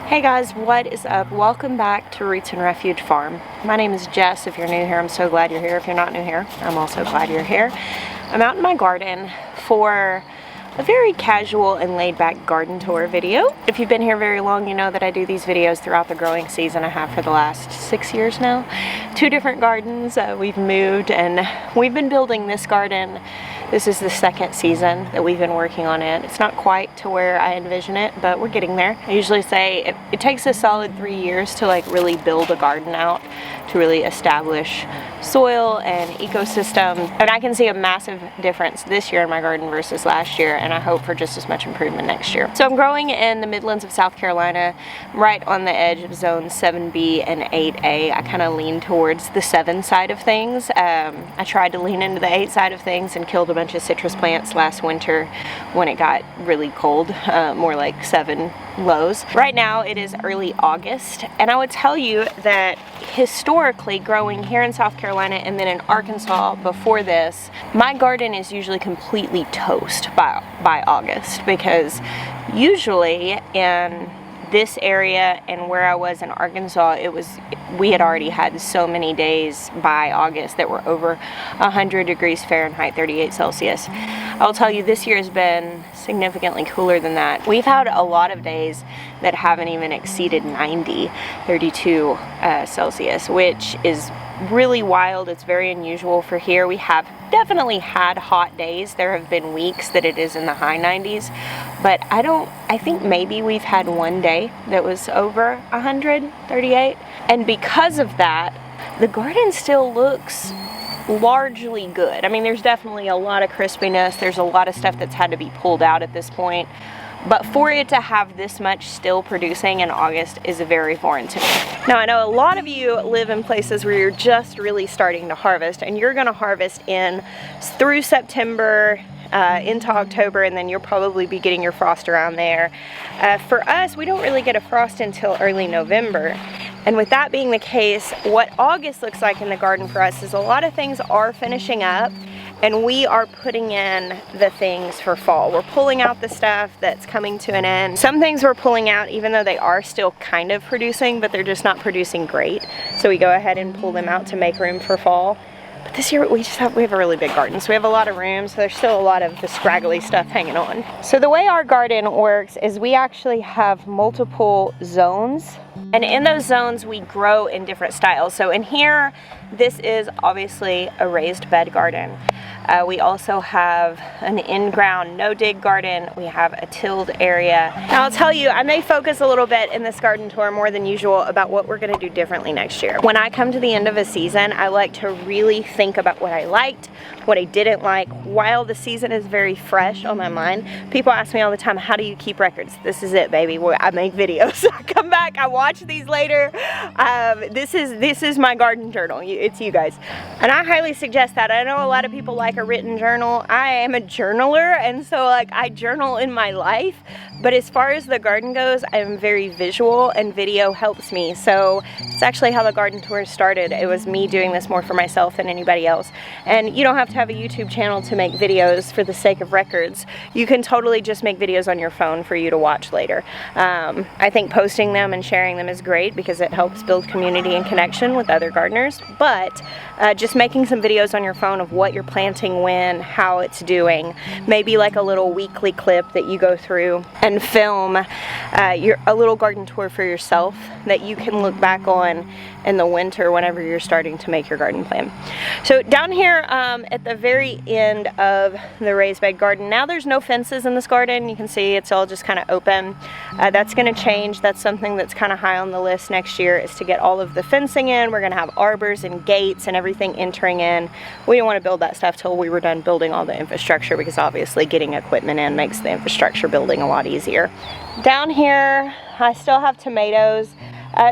Hey guys, what is up? Welcome back to Roots Refuge Farm. My name is Jess. If you're new here, I'm so glad you're here. If you're not new here, I'm also glad you're here. I'm out in my garden for a very casual and laid-back garden tour video. If you've been here very long, you know that I do these videos throughout the growing season. I have for the last 6 years now. 2 different gardens. We've moved and we've been building this garden. This is the second season that we've been working on it. It's not quite to where I envision it, but we're getting there. I usually say it takes a solid 3 years to like really build a garden out, to really establish soil and ecosystem. And I can see a massive difference this year in my garden versus last year, and I hope for just as much improvement next year. So I'm growing in the Midlands of South Carolina, right on the edge of zones 7B and 8A. I kind of lean towards the 7 side of things. I tried to lean into the 8 side of things and killed a bunch of citrus plants last winter when it got really cold, more like 7 lows. Right now it is early August, and I would tell you that historically, growing here in South Carolina and then in Arkansas before this, my garden is usually completely toast by August, because usually in this area and where I was in Arkansas, we had already had so many days by August that were over 100 degrees Fahrenheit, 38 Celsius. I'll tell you, this year has been significantly cooler than that. We've had a lot of days that haven't even exceeded 90, 32 Celsius, which is really wild. It's very unusual for here. We have definitely had hot days. There have been weeks that it is in the high 90s, but I think maybe we've had one day that was over 138. And because of that, the garden still looks largely good. I mean, there's definitely a lot of crispiness. There's a lot of stuff that's had to be pulled out at this point. But for it to have this much still producing in August is very foreign to me. Now, I know a lot of you live in places where you're just really starting to harvest, and you're gonna harvest through September, into October, and then you'll probably be getting your frost around there. For us, we don't really get a frost until early November. And with that being the case, what August looks like in the garden for us is a lot of things are finishing up, and we are putting in the things for fall. We're pulling out the stuff that's coming to an end. Some things we're pulling out even though they are still kind of producing, but they're just not producing great. So we go ahead and pull them out to make room for fall. But this year we have a really big garden, so we have a lot of room, so there's still a lot of the scraggly stuff hanging on. So the way our garden works is we actually have multiple zones, and in those zones we grow in different styles. So in here, this is obviously a raised bed garden. We also have an in-ground no-dig garden. We have a tilled area. Now I'll tell you, I may focus a little bit in this garden tour more than usual about what we're gonna do differently next year. When I come to the end of a season, I like to really think about what I liked, what I didn't like, while the season is very fresh on my mind. People ask me all the time, how do you keep records? This is it, baby. I make videos. I come back, I watch these later. This is my garden journal. It's you guys. And I highly suggest that. I know a lot of people like a written journal. I am a journaler, and so like I journal in my life, but as far as the garden goes, I'm very visual, and video helps me. So it's actually how the garden tour started. It was me doing this more for myself than anybody else. And you don't have to have a YouTube channel to make videos for the sake of records. You can totally just make videos on your phone for you to watch later. I think posting them and sharing them is great because it helps build community and connection with other gardeners, but just making some videos on your phone of what you're planting, when, how it's doing, maybe like a little weekly clip that you go through and film a little garden tour for yourself that you can look back on in the winter whenever you're starting to make your garden plan. So down here at the very end of the raised bed garden, now there's no fences in this garden. You can see it's all just kind of open. That's going to change. That's something that's kind of high on the list next year, is to get all of the fencing in. We're going to have arbors and gates and everything entering in. We didn't want to build that stuff till we were done building all the infrastructure, because obviously getting equipment in makes the infrastructure building a lot easier. Down here I still have tomatoes.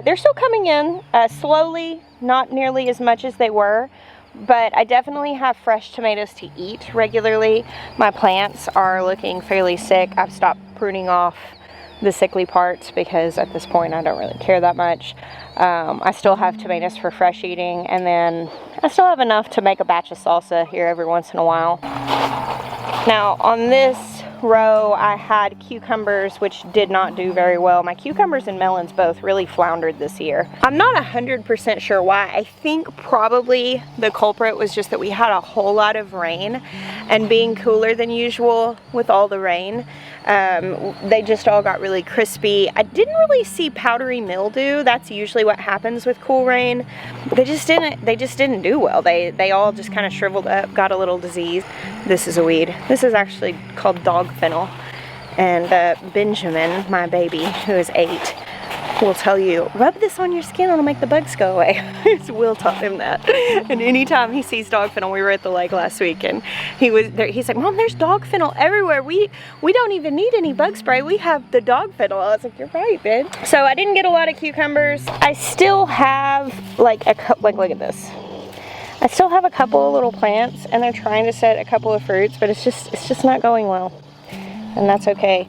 They're still coming in slowly, not nearly as much as they were, but I definitely have fresh tomatoes to eat regularly. My plants are looking fairly sick. I've stopped pruning off the sickly parts because at this point I don't really care that much. I still have tomatoes for fresh eating, and then I still have enough to make a batch of salsa here every once in a while. Now on this row I had cucumbers, which did not do very well. My cucumbers and melons both really floundered this year. I'm not 100% sure why. I think probably the culprit was just that we had a whole lot of rain, and being cooler than usual with all the rain, they just all got really crispy. I didn't really see powdery mildew. That's usually what happens with cool rain. They just didn't do well. They all just kind of shriveled up, got a little disease. This is a weed. This is actually called dog fennel. And Benjamin, my baby, who is 8, will tell you, rub this on your skin, it'll make the bugs go away. Will taught him that. And anytime he sees dog fennel, we were at the lake last week, and he's like, Mom, there's dog fennel everywhere. We don't even need any bug spray. We have the dog fennel. I was like, you're right, babe. So I didn't get a lot of cucumbers. I still have look at this. I still have a couple of little plants, and they're trying to set a couple of fruits, but it's just not going well. And that's okay.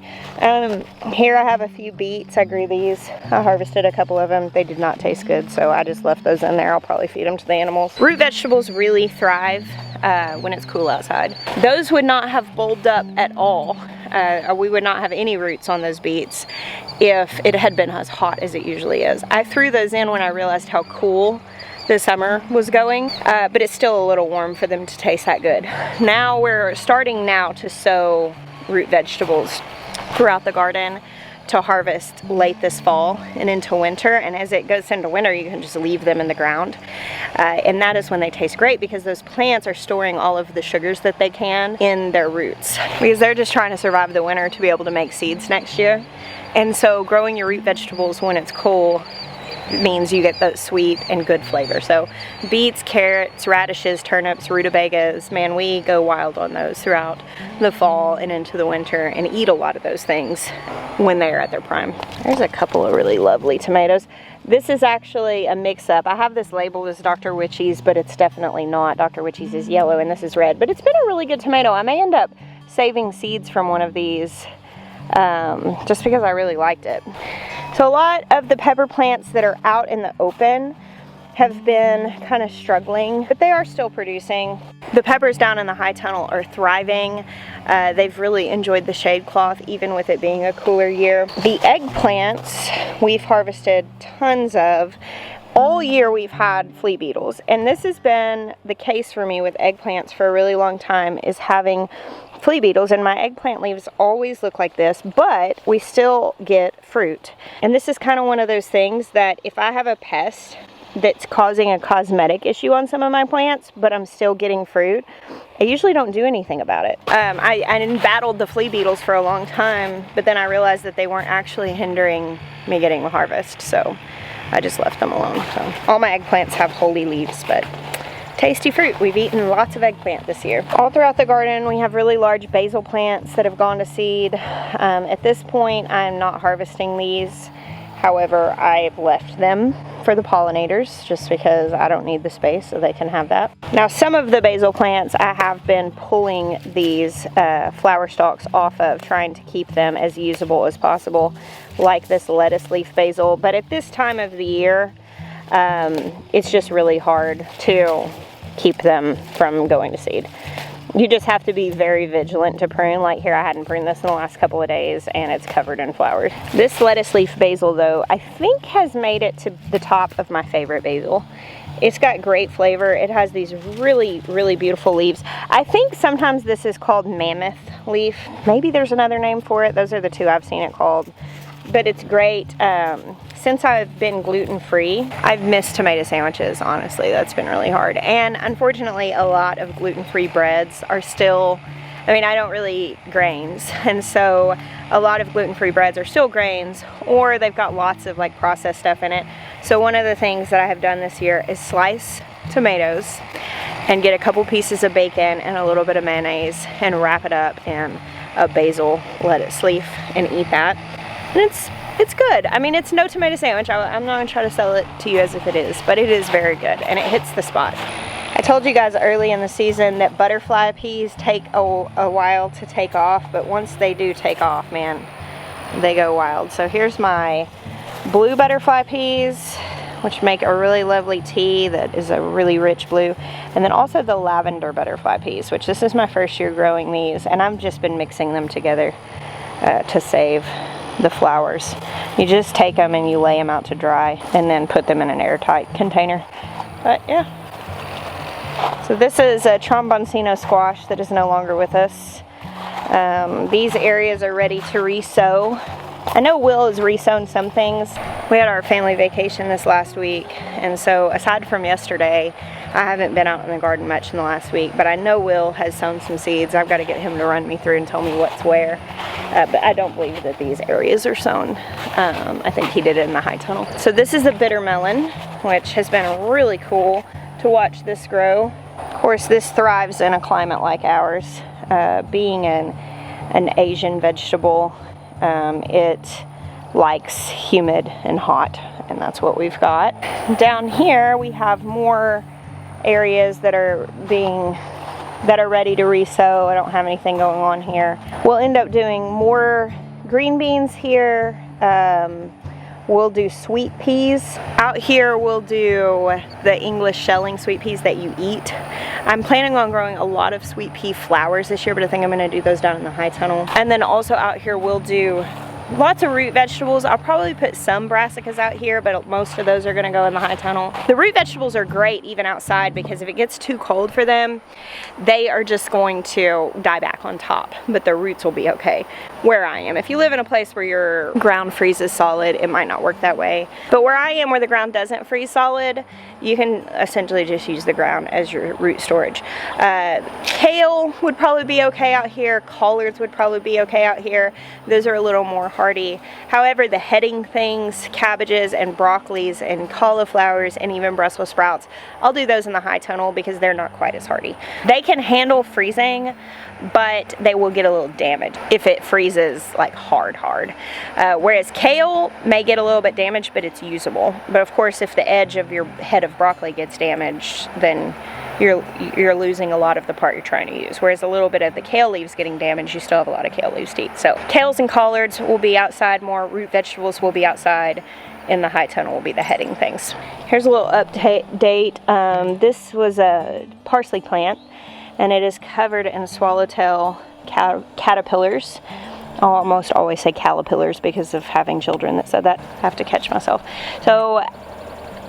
Here I have a few beets. I grew these. I harvested a couple of them. They did not taste good, so I just left those in there. I'll probably feed them to the animals. Root vegetables really thrive when it's cool outside. Those would not have bulbed up at all. We would not have any roots on those beets if it had been as hot as it usually is. I threw those in when I realized how cool the summer was going, but it's still a little warm for them to taste that good. Now we're starting now to sow root vegetables throughout the garden to harvest late this fall and into winter, and as it goes into winter you can just leave them in the ground, and that is when they taste great, because those plants are storing all of the sugars that they can in their roots, because they're just trying to survive the winter to be able to make seeds next year. And so growing your root vegetables when it's cool means you get that sweet and good flavor. So beets, carrots, radishes, turnips, rutabagas, man, we go wild on those throughout the fall and into the winter, and eat a lot of those things when they're at their prime. There's a couple of really lovely tomatoes. This is actually a mix-up. I have this labeled as Dr. Witchy's, but it's definitely not. Dr. Witchy's is yellow and this is red, but it's been a really good tomato. I may end up saving seeds from one of these just because I really liked it. So a lot of the pepper plants that are out in the open have been kind of struggling, but they are still producing. The peppers down in the high tunnel are thriving. They've really enjoyed the shade cloth, even with it being a cooler year. The eggplants we've harvested tons of. All year we've had flea beetles, and this has been the case for me with eggplants for a really long time, is having flea beetles, and my eggplant leaves always look like this, but we still get fruit. And this is kind of one of those things that if I have a pest that's causing a cosmetic issue on some of my plants, but I'm still getting fruit, I usually don't do anything about it. I battled the flea beetles for a long time, but then I realized that they weren't actually hindering me getting the harvest, so I just left them alone. So all my eggplants have holey leaves, but tasty fruit. We've eaten lots of eggplant this year. All throughout the garden we have really large basil plants that have gone to seed. At this point I'm not harvesting these. However, I've left them for the pollinators just because I don't need the space, so they can have that. Now some of the basil plants I have been pulling these flower stalks off of, trying to keep them as usable as possible, like this lettuce leaf basil. But at this time of the year it's just really hard to keep them from going to seed. You just have to be very vigilant to prune. Like here, I hadn't pruned this in the last couple of days and it's covered in flowers. This lettuce leaf basil though, I think has made it to the top of my favorite basil. It's got great flavor. It has these really, really beautiful leaves. I think sometimes this is called mammoth leaf. Maybe there's another name for it. Those are the two I've seen it called. But it's great. Since I've been gluten-free, I've missed tomato sandwiches, honestly. That's been really hard. And unfortunately, a lot of gluten-free breads are still, I mean, I don't really eat grains. And so a lot of gluten-free breads are still grains, or they've got lots of like processed stuff in it. So one of the things that I have done this year is slice tomatoes and get a couple pieces of bacon and a little bit of mayonnaise and wrap it up in a basil lettuce leaf and eat that. And it's good. I mean, it's no tomato sandwich. I'm not gonna try to sell it to you as if it is, but it is very good and it hits the spot. I told you guys early in the season that butterfly peas take a while to take off, but once they do take off, man, they go wild. So here's my blue butterfly peas which make a really lovely tea that is a really rich blue. And then also the lavender butterfly peas, which this is my first year growing these, and I've just been mixing them together to save the flowers. You just take them and you lay them out to dry and then put them in an airtight container. But yeah. So this is a tromboncino squash that is no longer with us. These areas are ready to re-sow. I know Will has re-sown some things. We had our family vacation this last week, and so aside from yesterday, I haven't been out in the garden much in the last week, but I know Will has sown some seeds. I've got to get him to run me through and tell me what's where. But I don't believe that these areas are sown. I think he did it in the high tunnel. So this is the bitter melon, which has been really cool to watch this grow. Of course, this thrives in a climate like ours. Being an Asian vegetable, it likes humid and hot, and that's what we've got. Down here we have more areas that are ready to re-sow. I don't have anything going on here. We'll end up doing more green beans here. We'll do sweet peas. Out here we'll do the English shelling sweet peas that you eat. I'm planning on growing a lot of sweet pea flowers this year, but I think I'm gonna do those down in the high tunnel. And then also out here we'll do lots of root vegetables. I'll probably put some brassicas out here, but most of those are gonna go in the high tunnel. The root vegetables are great even outside, because if it gets too cold for them, they are just going to die back on top, but the roots will be okay where I am. If you live in a place where your ground freezes solid, it might not work that way. But where I am, where the ground doesn't freeze solid, you can essentially just use the ground as your root storage. Kale would probably be okay out here. Collards would probably be okay out here. Those are a little more hardy. However, the heading things, cabbages and broccolis and cauliflowers and even Brussels sprouts, I'll do those in the high tunnel because they're not quite as hardy. They can handle freezing, but they will get a little damaged if it freezes like hard. Whereas kale may get a little bit damaged, but it's usable. But of course, if the edge of your head of broccoli gets damaged, then you're losing a lot of the part you're trying to use. Whereas a little bit of the kale leaves getting damaged, you still have a lot of kale leaves to eat. So kales and collards will be outside more. Root vegetables will be outside. In the high tunnel will be the heading things. Here's a little update. This was a parsley plant, and it is covered in swallowtail caterpillars. I almost always say caterpillars because of having children that said that. I have to catch myself. So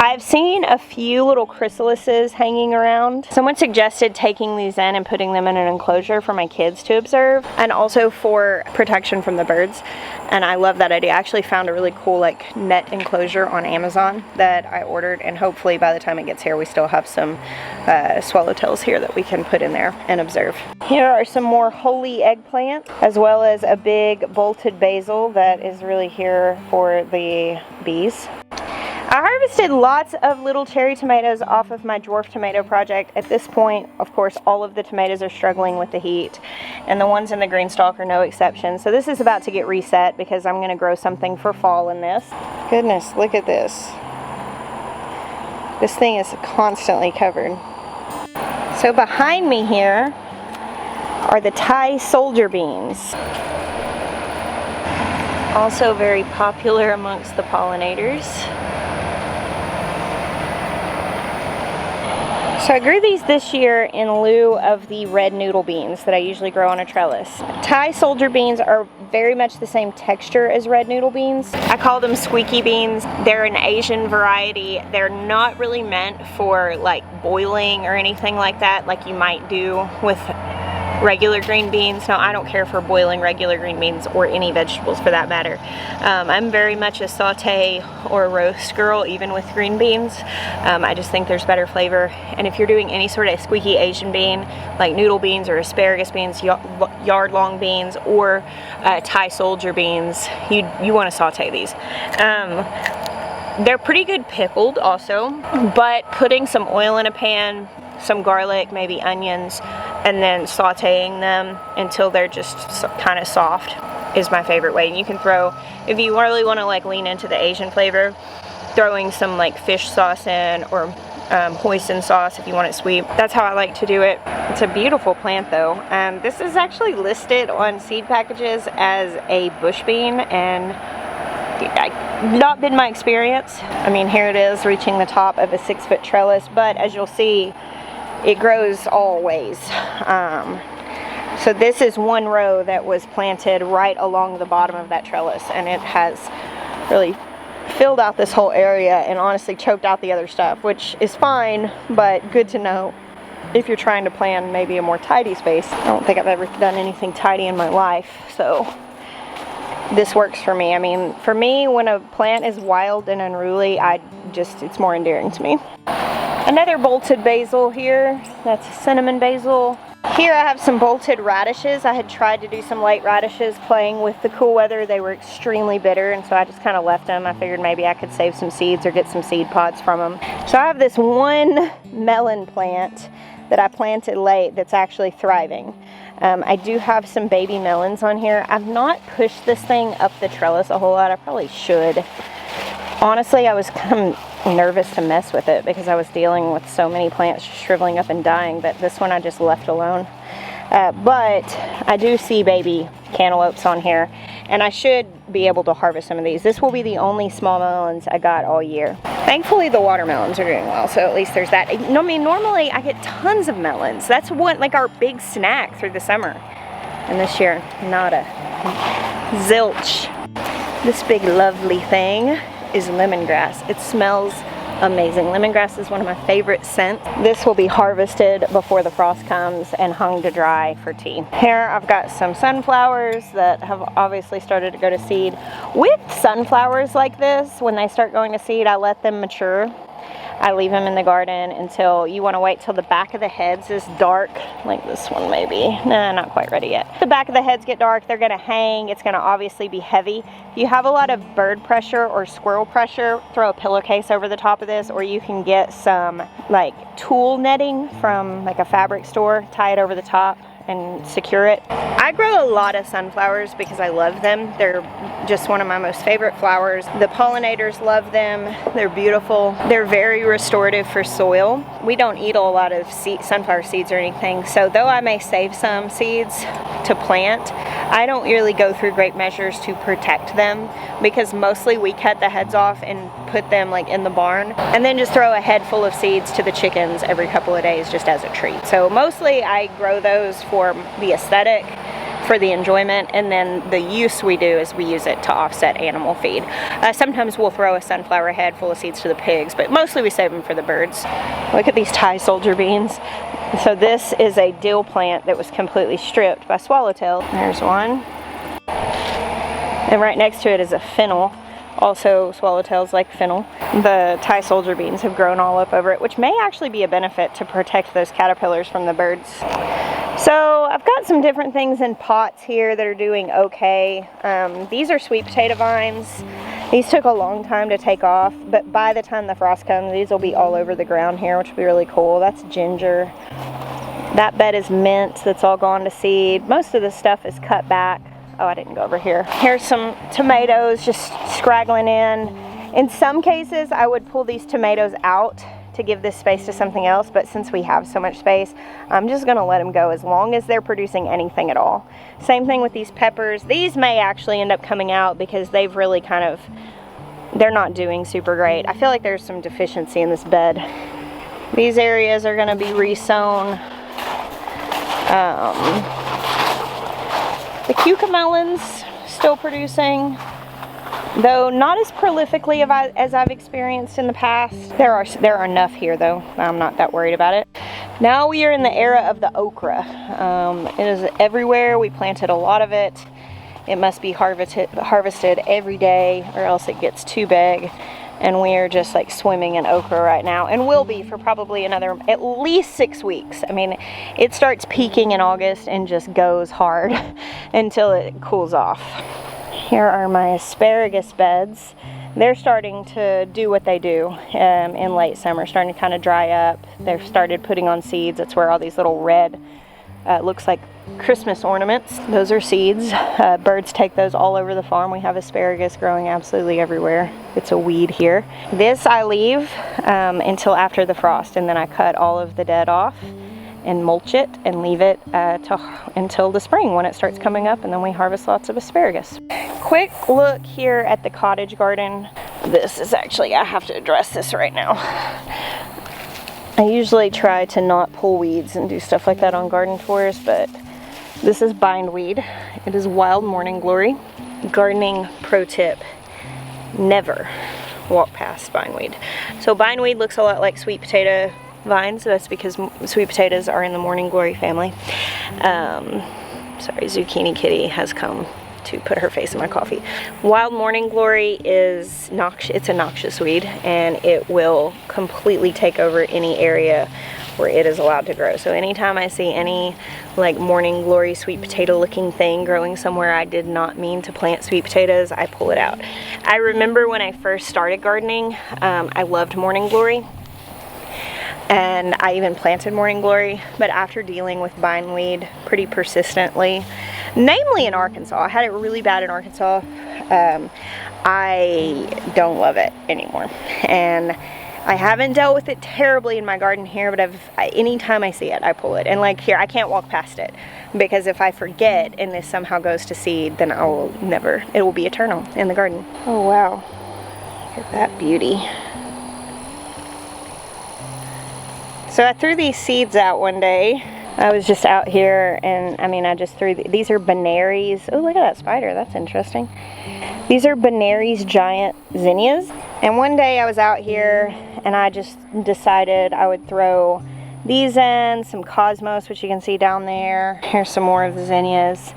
I've seen a few little chrysalises hanging around. Someone suggested taking these in and putting them in an enclosure for my kids to observe, and also for protection from the birds. And I love that idea. I actually found a really cool like net enclosure on Amazon that I ordered, and hopefully by the time it gets here we still have some swallowtails here that we can put in there and observe. Here are some more holy eggplant, as well as a big bolted basil that is really here for the bees. I harvested lots of little cherry tomatoes off of my dwarf tomato project. At this point, of course, all of the tomatoes are struggling with the heat, and the ones in the green stalk are no exception. So this is about to get reset because I'm going to grow something for fall in this. Goodness, look at this. This thing is constantly covered. So behind me here are the Thai soldier beans. Also very popular amongst the pollinators. So I grew these this year in lieu of the red noodle beans that I usually grow on a trellis. Thai soldier beans are very much the same texture as red noodle beans. I call them squeaky beans. They're an Asian variety. They're not really meant for like boiling or anything like that, like you might do with regular green beans. Now, I don't care for boiling regular green beans or any vegetables for that matter. I'm very much a saute or a roast girl, even with green beans. I just think there's better flavor. And if you're doing any sort of squeaky Asian bean, like noodle beans or asparagus beans, yard long beans, or Thai soldier beans, you want to saute these. They're pretty good pickled also, but putting some oil in a pan, some garlic, maybe onions, and then sauteing them until they're just kind of soft is my favorite way. And you can throw, if you really want to like lean into the Asian flavor, throwing some like fish sauce in, or hoisin sauce if you want it sweet. That's how I like to do it. It's a beautiful plant though. This is actually listed on seed packages as a bush bean, and not been my experience. I mean, here it is reaching the top of a 6-foot trellis, but as you'll see, it grows all ways. So this is one row that was planted right along the bottom of that trellis, and it has really filled out this whole area and honestly choked out the other stuff, which is fine, but good to know if you're trying to plan maybe a more tidy space. I don't think I've ever done anything tidy in my life, so this works for me. I mean, for me, when a plant is wild and unruly, it's more endearing to me. Another bolted basil here. That's a cinnamon basil. Here I have some bolted radishes. I had tried to do some late radishes playing with the cool weather. They were extremely bitter, and so I just kind of left them. I figured maybe I could save some seeds or get some seed pods from them. So I have this one melon plant that I planted late that's actually thriving. I do have some baby melons on here. I've not pushed this thing up the trellis a whole lot. I probably should. Honestly, I was kind of nervous to mess with it because I was dealing with so many plants shriveling up and dying, but this one I just left alone. But I do see baby cantaloupes on here, and I should be able to harvest some of these. This will be the only small melons I got all year. Thankfully, the watermelons are doing well, so at least there's that. I mean, normally I get tons of melons. That's like our big snack through the summer. And this year, nada. Zilch. This big lovely thing is lemongrass. It smells amazing. Lemongrass is one of my favorite scents. This will be harvested before the frost comes and hung to dry for tea. Here I've got some sunflowers that have obviously started to go to seed. With sunflowers like this, when they start going to seed, I let them mature. I leave them in the garden until you want to wait till the back of the heads is dark, like this one maybe. Nah, not quite ready yet. The back of the heads get dark, they're going to hang. It's going to obviously be heavy. If you have a lot of bird pressure or squirrel pressure, throw a pillowcase over the top of this, or you can get some like tulle netting from like a fabric store, tie it over the top and secure it. I grow a lot of sunflowers because I love them. They're just one of my most favorite flowers. The pollinators love them. They're beautiful. They're very restorative for soil. We don't eat a lot of sunflower seeds or anything, so though I may save some seeds to plant, I don't really go through great measures to protect them because mostly we cut the heads off and put them like in the barn and then just throw a head full of seeds to the chickens every couple of days just as a treat. So mostly I grow those for the aesthetic, for the enjoyment, and then the use we do is we use it to offset animal feed. Sometimes we'll throw a sunflower head full of seeds to the pigs, but mostly we save them for the birds. Look at these Thai soldier beans. So this is a dill plant that was completely stripped by swallowtail. There's one. And right next to it is a fennel. Also, swallowtails like fennel. The Thai soldier beans have grown all up over it, which may actually be a benefit to protect those caterpillars from the birds. So I've got some different things in pots here that are doing okay. These are sweet potato vines. These took a long time to take off, but by the time the frost comes, these will be all over the ground here, which will be really cool. That's ginger. That bed is mint. That's all gone to seed. Most of the stuff is cut back. Oh, I didn't go over here. Here's some tomatoes just scraggling in. In some cases, I would pull these tomatoes out to give this space to something else, but since we have so much space, I'm just gonna let them go as long as they're producing anything at all. Same thing with these peppers. These may actually end up coming out because they've really they're not doing super great. I feel like there's some deficiency in this bed. These areas are gonna be re-sown. The cucamelons still producing, though not as prolifically as I've experienced in the past. There are enough here though. I'm not that worried about it. Now we are in the era of the okra. It is everywhere. We planted a lot of it. It must be harvested every day or else it gets too big. And we are just like swimming in okra right now, and will be for probably another at least 6 weeks. I mean, it starts peaking in August and just goes hard until it cools off. Here are my asparagus beds. They're starting to do what they do in late summer, starting to kind of dry up. They've started putting on seeds. That's where all these little red, looks like Christmas ornaments. Those are seeds. Birds take those all over the farm. We have asparagus growing absolutely everywhere. It's a weed here. This I leave until after the frost, and then I cut all of the dead off and mulch it and leave it until the spring when it starts coming up, and then we harvest lots of asparagus. Quick look here at the cottage garden. This is actually, I have to address this right now. I usually try to not pull weeds and do stuff like that on garden tours, but this is bindweed. It is wild morning glory. Gardening pro tip, never walk past bindweed. So bindweed looks a lot like sweet potato vines. That's because sweet potatoes are in the morning glory family. Sorry, Zucchini Kitty has come to put her face in my coffee. Wild morning glory is noxious. It's a noxious weed, and it will completely take over any area where it is allowed to grow. So anytime I see any like morning glory sweet potato looking thing growing somewhere I did not mean to plant sweet potatoes, I pull it out. I remember when I first started gardening, I loved morning glory, and I even planted morning glory, but after dealing with bindweed pretty persistently, namely in Arkansas, I had it really bad in Arkansas, I don't love it anymore. And I haven't dealt with it terribly in my garden here, but anytime I see it, I pull it. And like here, I can't walk past it, because if I forget and this somehow goes to seed, then I will never, it will be eternal in the garden. Oh wow, look at that beauty. So I threw these seeds out one day. I was just out here, and I mean, I just threw, these are Benary's. Oh, look at that spider, that's interesting. These are Benary's giant zinnias. And one day I was out here and I just decided I would throw these in, some cosmos, which you can see down there. Here's some more of the zinnias.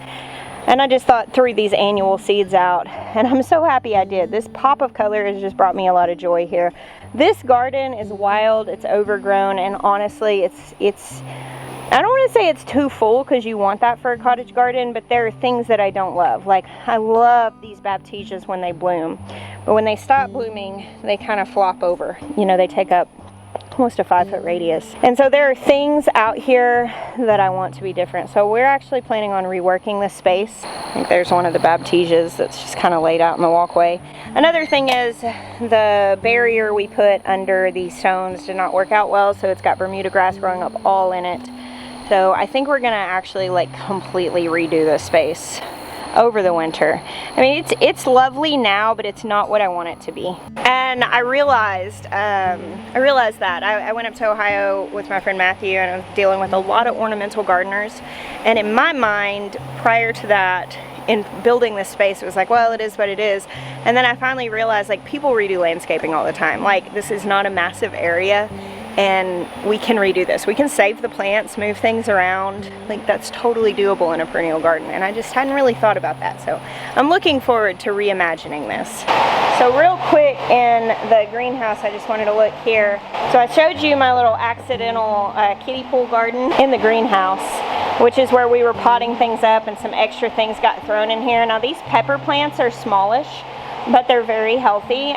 And I just thought, threw these annual seeds out, and I'm so happy I did. This pop of color has just brought me a lot of joy here. This garden is wild, it's overgrown, and honestly, it's I don't want to say it's too full, because you want that for a cottage garden, but there are things that I don't love. Like, I love these baptisias when they bloom, but when they stop blooming, they kind of flop over. You know, they take up almost a 5-foot radius. And so there are things out here that I want to be different. So we're actually planning on reworking this space. I think there's one of the baptisias that's just kind of laid out in the walkway. Another thing is the barrier we put under these stones did not work out well, so it's got Bermuda grass growing up all in it. So I think we're gonna actually like completely redo this space over the winter. I mean, it's lovely now, but it's not what I want it to be. And I realized that I went up to Ohio with my friend Matthew, and I was dealing with a lot of ornamental gardeners. And in my mind, prior to that, in building this space, it was like, well, it is what it is. And then I finally realized, like, people redo landscaping all the time. Like, this is not a massive area, and we can redo this. We can save the plants, move things around. Like, that's totally doable in a perennial garden, and I just hadn't really thought about that. So I'm looking forward to reimagining this. So real quick, in the greenhouse, I just wanted to look here. So I showed you my little accidental kiddie pool garden in the greenhouse, which is where we were potting things up and some extra things got thrown in here. Now these pepper plants are smallish, but they're very healthy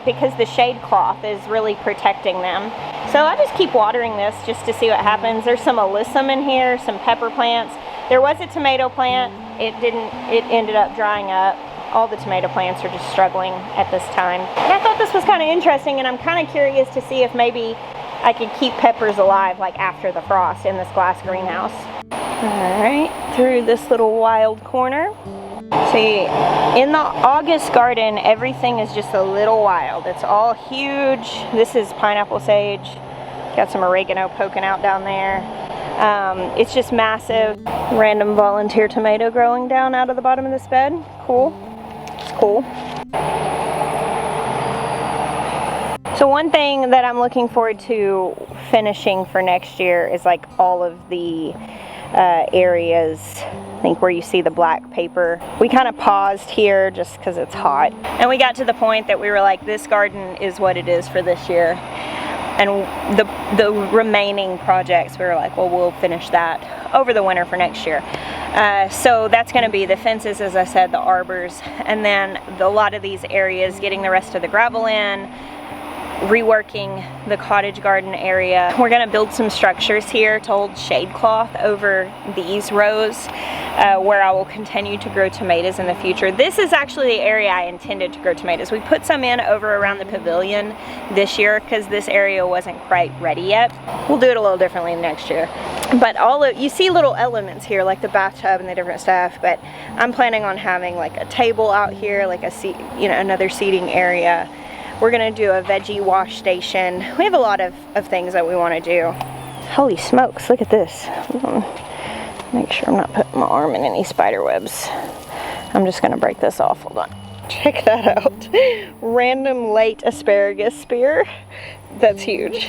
because the shade cloth is really protecting them. So I just keep watering this just to see what happens. There's some alyssum in here, some pepper plants. There was a tomato plant. It ended up drying up. All the tomato plants are just struggling at this time. And I thought this was kind of interesting, and I'm kind of curious to see if maybe I could keep peppers alive like after the frost in this glass greenhouse. All right, through this little wild corner. See, in the August garden, everything is just a little wild. It's all huge. This is pineapple sage. Got some oregano poking out down there. It's just massive. Random volunteer tomato growing down out of the bottom of this bed. Cool. It's cool. So one thing that I'm looking forward to finishing for next year is like all of the areas, I think, where you see the black paper. We kind of paused here just because it's hot, and we got to the point that we were like, this garden is what it is for this year, and the remaining projects, we were like, well, we'll finish that over the winter for next year. So that's going to be the fences, as I said, the arbors, and then a lot of these areas, getting the rest of the gravel in, reworking the cottage garden area. We're going to build some structures here to hold shade cloth over these rows where I will continue to grow tomatoes in the future. This is actually the area I intended to grow tomatoes. We put some in over around the pavilion this year because this area wasn't quite ready yet. We'll do it a little differently next year. But you see little elements here, like the bathtub and the different stuff, but I'm planning on having like a table out here, like a seat, you know, another seating area. We're gonna do a veggie wash station. We have a lot of things that we wanna do. Holy smokes, look at this. Make sure I'm not putting my arm in any spider webs. I'm just gonna break this off, hold on. Check that out. Random late asparagus spear. That's huge.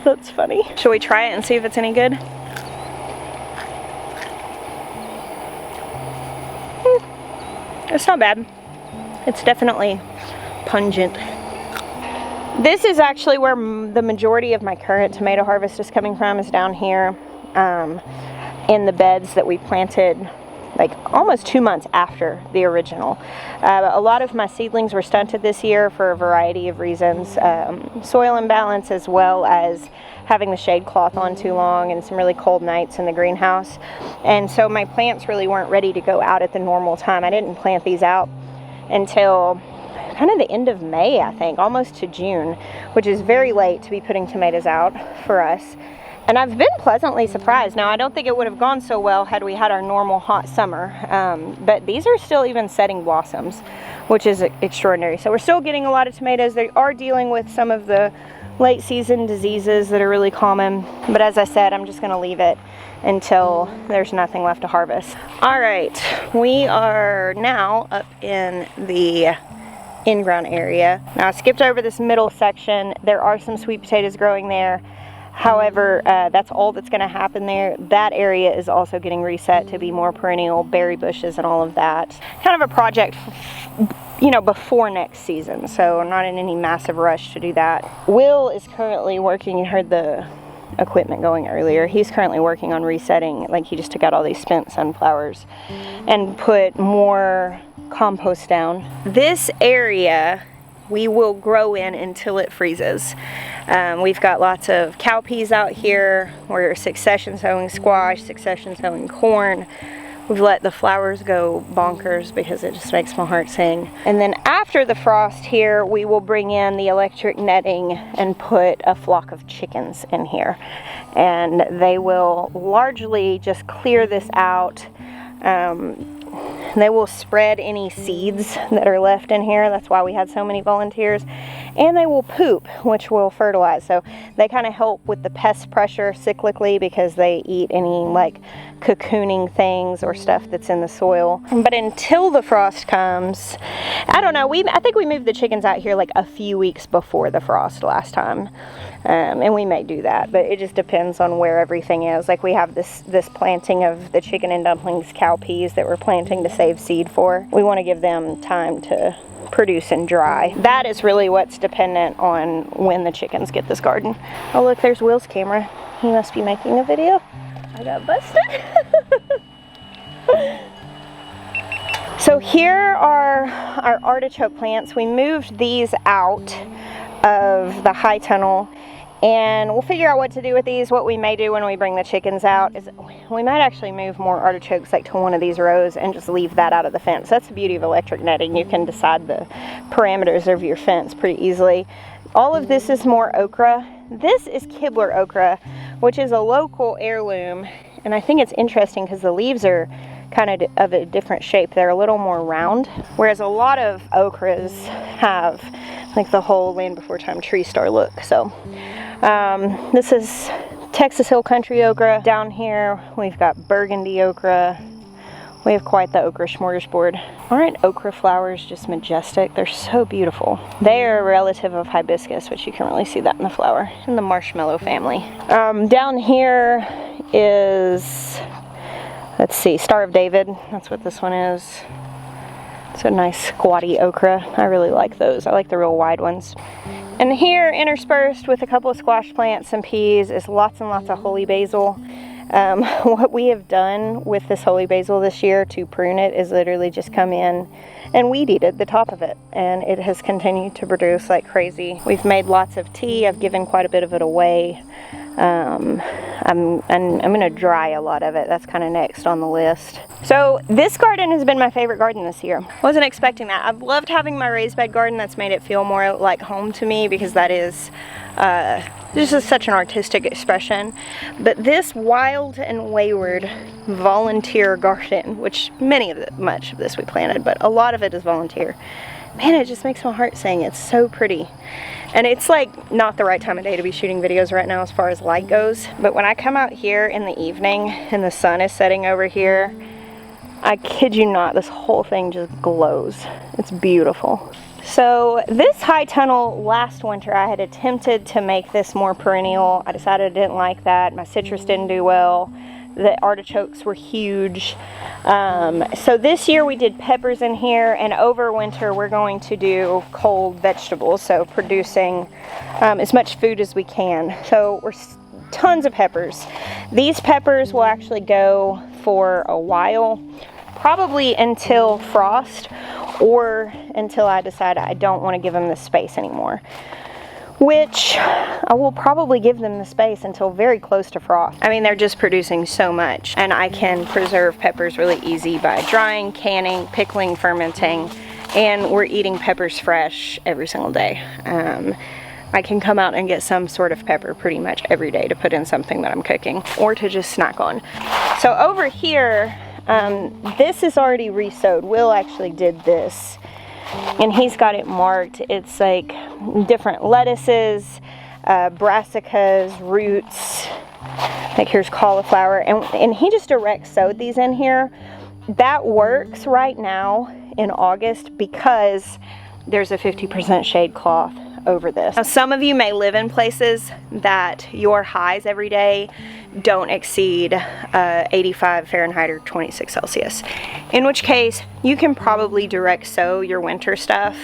That's funny. Should we try it and see if it's any good? It's not bad. It's definitely pungent. This is actually where the majority of my current tomato harvest is coming from, is down here in the beds that we planted like almost 2 months after the original. A lot of my seedlings were stunted this year for a variety of reasons. Soil imbalance, as well as having the shade cloth on too long and some really cold nights in the greenhouse. And so my plants really weren't ready to go out at the normal time. I didn't plant these out until kind of the end of May, I think, almost to June, which is very late to be putting tomatoes out for us. And I've been pleasantly surprised. Now, I don't think it would have gone so well had we had our normal hot summer, but these are still even setting blossoms, which is extraordinary. So we're still getting a lot of tomatoes. They are dealing with some of the late season diseases that are really common, but as I said, I'm just gonna leave it until there's nothing left to harvest. All right, we are now up in the in-ground area. Now, I skipped over this middle section. There are some sweet potatoes growing there. However, that's all that's going to happen there. That area is also getting reset to be more perennial, berry bushes and all of that. Kind of a project, you know, before next season, so I'm not in any massive rush to do that. Will is currently working, you heard the equipment going earlier, he's currently working on resetting, like he just took out all these spent sunflowers and put more compost down. This area we will grow in until it freezes. We've got lots of cowpeas out here. We're succession sowing squash, succession sowing corn. We've let the flowers go bonkers because it just makes my heart sing. And then after the frost here, we will bring in the electric netting and put a flock of chickens in here. And they will largely just clear this out. They will spread any seeds that are left in here. That's why we had so many volunteers. And they will poop, which will fertilize. So they kind of help with the pest pressure cyclically because they eat any like cocooning things or stuff that's in the soil. But until the frost comes, I don't know, I think we moved the chickens out here like a few weeks before the frost last time. And we may do that, but it just depends on where everything is. Like we have this planting of the chicken and dumplings cowpeas that we're planting to save seed for. We want to give them time to produce and dry. That is really what's dependent on when the chickens get this garden. Oh look, there's Will's camera. He must be making a video. I got busted. So here are our artichoke plants. We moved these out of the high tunnel, and we'll figure out what to do with these. What we may do when we bring the chickens out is we might actually move more artichokes like to one of these rows and just leave that out of the fence. That's the beauty of electric netting. You can decide the parameters of your fence pretty easily. All of this is more okra. This is Kibler okra, which is a local heirloom, and I think it's interesting because the leaves are kind of a different shape. They're a little more round, whereas a lot of okras have like the whole Land Before Time tree star look. So this is Texas Hill Country okra. Down here we've got burgundy okra. We have quite the okra smorgasbord. Aren't okra flowers just majestic? They're so beautiful. They are a relative of hibiscus, which you can really see that in the flower, in the marshmallow family. Down here is, let's see, Star of David. That's what this one is. It's a nice squatty okra. I really like those. I like the real wide ones. And here, interspersed with a couple of squash plants and peas, is lots and lots of holy basil. What we have done with this holy basil this year to prune it is literally just come in and weed eated the top of it, and it has continued to produce like crazy. We've made lots of tea. I've given quite a bit of it away. I'm gonna dry a lot of it. That's kind of next on the list. So this garden has been my favorite garden this year. Wasn't expecting that. I've loved having my raised bed garden. That's made it feel more like home to me, because that is this is such an artistic expression. But this wild and wayward volunteer garden, which much of this we planted, but a lot of it is volunteer. Man, it just makes my heart sing. It's so pretty. And it's like not the right time of day to be shooting videos right now as far as light goes. But when I come out here in the evening and the sun is setting over here, I kid you not, this whole thing just glows. It's beautiful. So this high tunnel last winter, I had attempted to make this more perennial. I decided I didn't like that. My citrus didn't do well. The artichokes were huge. So this year we did peppers in here, and over winter we're going to do cold vegetables, so producing as much food as we can. So we're tons of peppers. These peppers will actually go for a while, probably until frost, or until I decide I don't want to give them the space anymore. Which I will probably give them the space until very close to frost. I mean, they're just producing so much, and I can preserve peppers really easy by drying, canning, pickling, fermenting, and we're eating peppers fresh every single day. I can come out and get some sort of pepper pretty much every day to put in something that I'm cooking, or to just snack on. So over here, this is already re-sowed. Will actually did this, and he's got it marked. It's like different lettuces, brassicas, roots. Like here's cauliflower, and he just direct sowed these in here. That works right now in August because there's a 50% shade cloth over this. Now, some of you may live in places that your highs every day don't exceed 85 Fahrenheit or 26 Celsius, in which case you can probably direct sow your winter stuff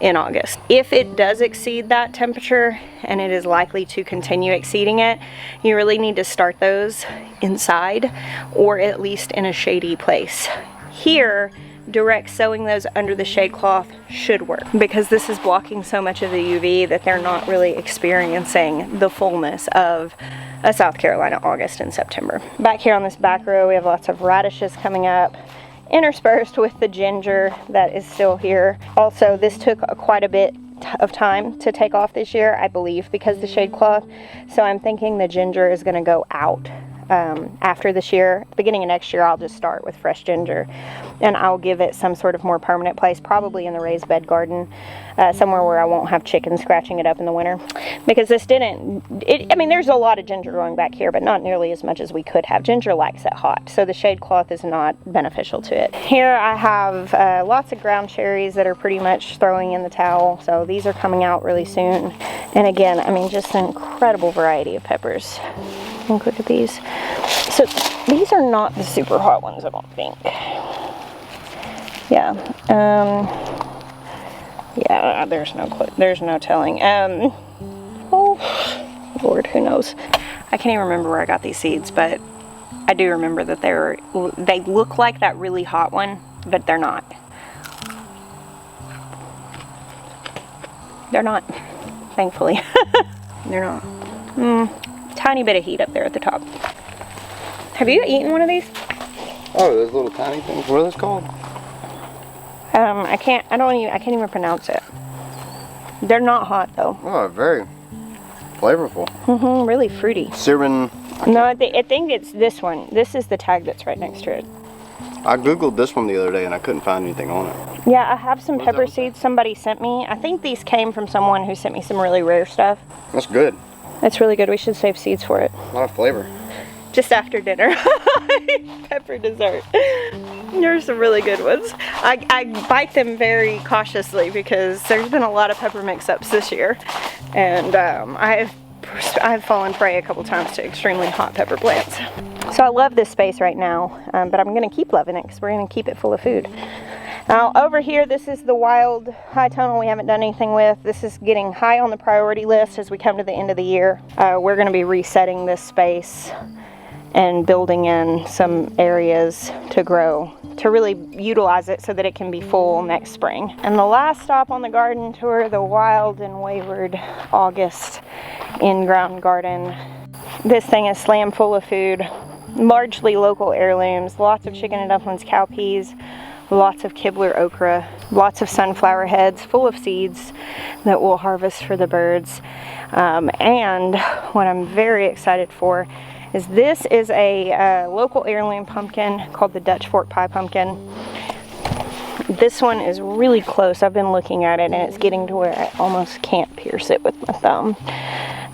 in August. If it does exceed that temperature, and it is likely to continue exceeding it, you really need to start those inside, or at least in a shady place. Here, direct sewing those under the shade cloth should work, because this is blocking so much of the UV that they're not really experiencing the fullness of a South Carolina August and September. Back here on this back row, we have lots of radishes coming up, interspersed with the ginger that is still here. Also, this took quite a bit of time to take off this year, I believe, because the shade cloth. So I'm thinking the ginger is going to go out after this year. Beginning of next year, I'll just start with fresh ginger, and I'll give it some sort of more permanent place, probably in the raised bed garden, somewhere where I won't have chickens scratching it up in the winter. Because this didn't, I mean, there's a lot of ginger growing back here, but not nearly as much as we could have. Ginger likes it hot, so the shade cloth is not beneficial to it. Here I have lots of ground cherries that are pretty much throwing in the towel, so these are coming out really soon. And again, I mean, just an incredible variety of peppers. Look at these. So these are not the super hot ones, I don't think. Yeah. Yeah, there's no clue. There's no telling. Oh, Lord, who knows? I can't even remember where I got these seeds, but I do remember that they look like that really hot one, but they're not. They're not, thankfully. They're not. Tiny bit of heat up there at the top. Have you eaten one of these? Oh, those little tiny things. What are those called? I can't even pronounce it. They're not hot though. Oh, very flavorful. Really fruity. Cinnamon. No, I think it's this one. This is the tag that's right next to it. I googled this one the other day and I couldn't find anything on it. Yeah, I have some pepper seeds somebody sent me. I think these came from someone who sent me some really rare stuff. That's good. It's really good. We should save seeds for it. A lot of flavor. Just after dinner. Pepper dessert. There's some really good ones. I bite them very cautiously because there's been a lot of pepper mix-ups this year. And I've fallen prey a couple times to extremely hot pepper plants. So I love this space right now, but I'm going to keep loving it because we're going to keep it full of food. Now over here, this is the wild high tunnel we haven't done anything with. This is getting high on the priority list as we come to the end of the year. We're going to be resetting this space and building in some areas to grow, to really utilize it so that it can be full next spring. And the last stop on the garden tour, the wild and wayward August in-ground garden. This thing is slam full of food, largely local heirlooms, lots of chicken and dumplings, cowpeas, lots of Kibler okra, lots of sunflower heads full of seeds that we'll harvest for the birds. And what I'm very excited for is this is a local heirloom pumpkin called the Dutch Fork Pie Pumpkin. This one is really close. I've been looking at it and it's getting to where I almost can't pierce it with my thumb.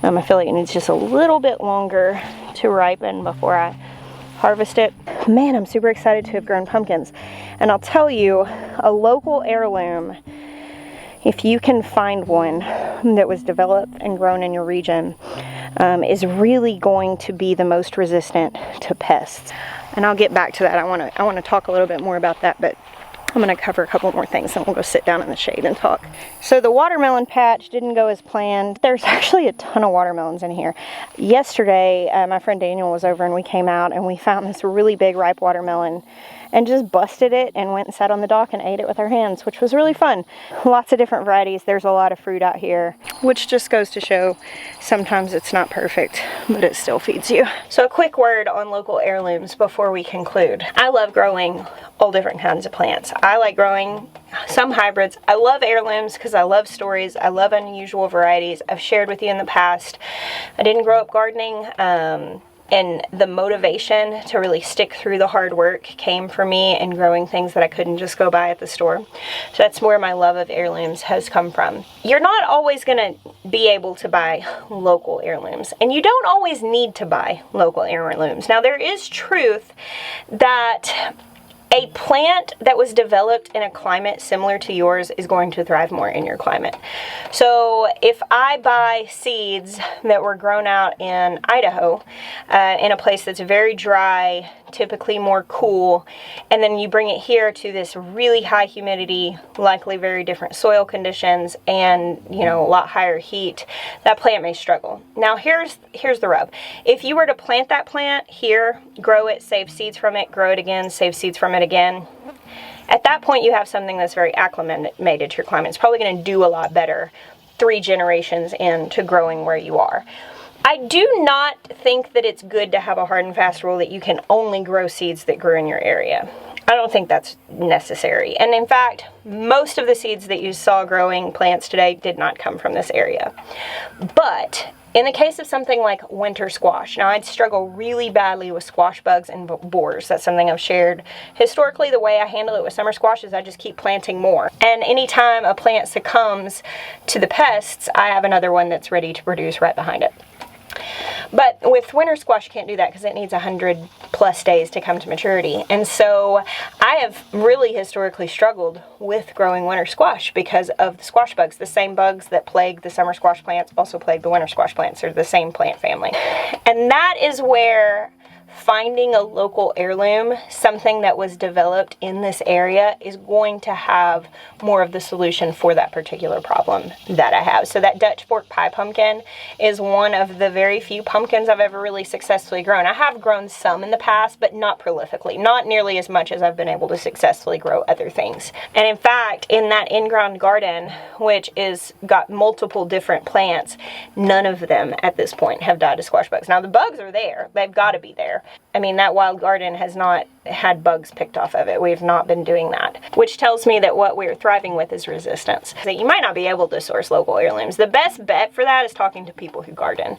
I feel like it needs just a little bit longer to ripen before I harvest it. Man, I'm super excited to have grown pumpkins. And I'll tell you, a local heirloom, if you can find one that was developed and grown in your region, is really going to be the most resistant to pests. And I'll get back to that. I want to talk a little bit more about that, but I'm going to cover a couple more things and we'll go sit down in the shade and talk. So the watermelon patch didn't go as planned. There's actually a ton of watermelons in here. Yesterday, my friend Daniel was over and we came out and we found this really big ripe watermelon and just busted it and went and sat on the dock and ate it with our hands, which was really fun. Lots of different varieties. There's a lot of fruit out here, which just goes to show sometimes it's not perfect, but it still feeds you. So a quick word on local heirlooms before we conclude. I love growing all different kinds of plants. I like growing some hybrids. I love heirlooms because I love stories. I love unusual varieties. I've shared with you in the past. I didn't grow up gardening. And the motivation to really stick through the hard work came for me in growing things that I couldn't just go buy at the store. So that's where my love of heirlooms has come from. You're not always going to be able to buy local heirlooms, and you don't always need to buy local heirlooms. Now, there is truth that a plant that was developed in a climate similar to yours is going to thrive more in your climate. So if I buy seeds that were grown out in Idaho, in a place that's very dry, typically more cool, and then you bring it here to this really high humidity, likely very different soil conditions, and a lot higher heat, that plant may struggle. Now here's the rub. If you were to plant that plant here, grow it, save seeds from it, grow it again, save seeds from it again, at that point you have something that's very acclimated to your climate. It's probably going to do a lot better 3 generations into growing where you are. I do not think that it's good to have a hard and fast rule that you can only grow seeds that grew in your area. I don't think that's necessary. And in fact, most of the seeds that you saw growing plants today did not come from this area. But in the case of something like winter squash, now I'd struggle really badly with squash bugs and borers. That's something I've shared. Historically, the way I handle it with summer squash is I just keep planting more. And anytime a plant succumbs to the pests, I have another one that's ready to produce right behind it. But with winter squash, you can't do that because it needs 100+ days to come to maturity. And so I have really historically struggled with growing winter squash because of the squash bugs. The same bugs that plague the summer squash plants also plague the winter squash plants. They're the same plant family. And that is where finding a local heirloom, something that was developed in this area, is going to have more of the solution for that particular problem that I have. So that Dutch Fork Pie Pumpkin is one of the very few pumpkins I've ever really successfully grown. I have grown some in the past, but not prolifically, not nearly as much as I've been able to successfully grow other things. And in fact, in that in-ground garden, which is got multiple different plants, none of them at this point have died of squash bugs. Now the bugs are there, they've got to be there. I mean, that wild garden has not had bugs picked off of it. We've not been doing that, which tells me that what we're thriving with is resistance. So you might not be able to source local heirlooms. The best bet for that is talking to people who garden,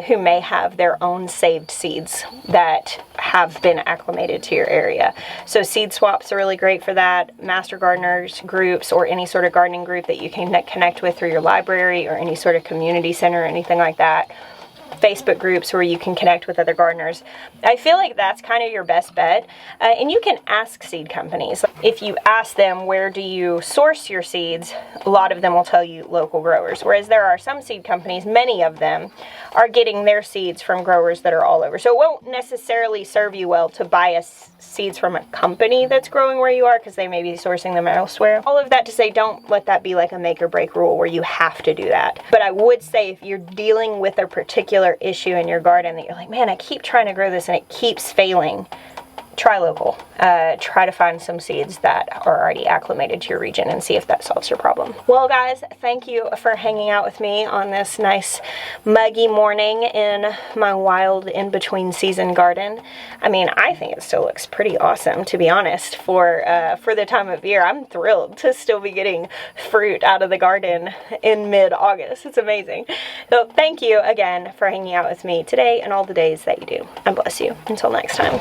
who may have their own saved seeds that have been acclimated to your area. So seed swaps are really great for that. Master gardeners groups or any sort of gardening group that you can connect with through your library or any sort of community center or anything like that. Facebook groups where you can connect with other gardeners. I feel like that's kind of your best bet. And you can ask seed companies. If you ask them, where do you source your seeds? A lot of them will tell you local growers. Whereas there are some seed companies, many of them, are getting their seeds from growers that are all over. So it won't necessarily serve you well to buy seeds from a company that's growing where you are because they may be sourcing them elsewhere. All of that to say, don't let that be like a make or break rule where you have to do that. But I would say if you're dealing with a particular issue in your garden that you're like, man, I keep trying to grow this and it keeps failing, try local. Try to find some seeds that are already acclimated to your region and see if that solves your problem. Well guys, thank you for hanging out with me on this nice muggy morning in my wild in-between season garden. I mean, I think it still looks pretty awesome, to be honest, for the time of year. I'm thrilled to still be getting fruit out of the garden in mid-August. It's amazing. So thank you again for hanging out with me today and all the days that you do. And bless you. Until next time.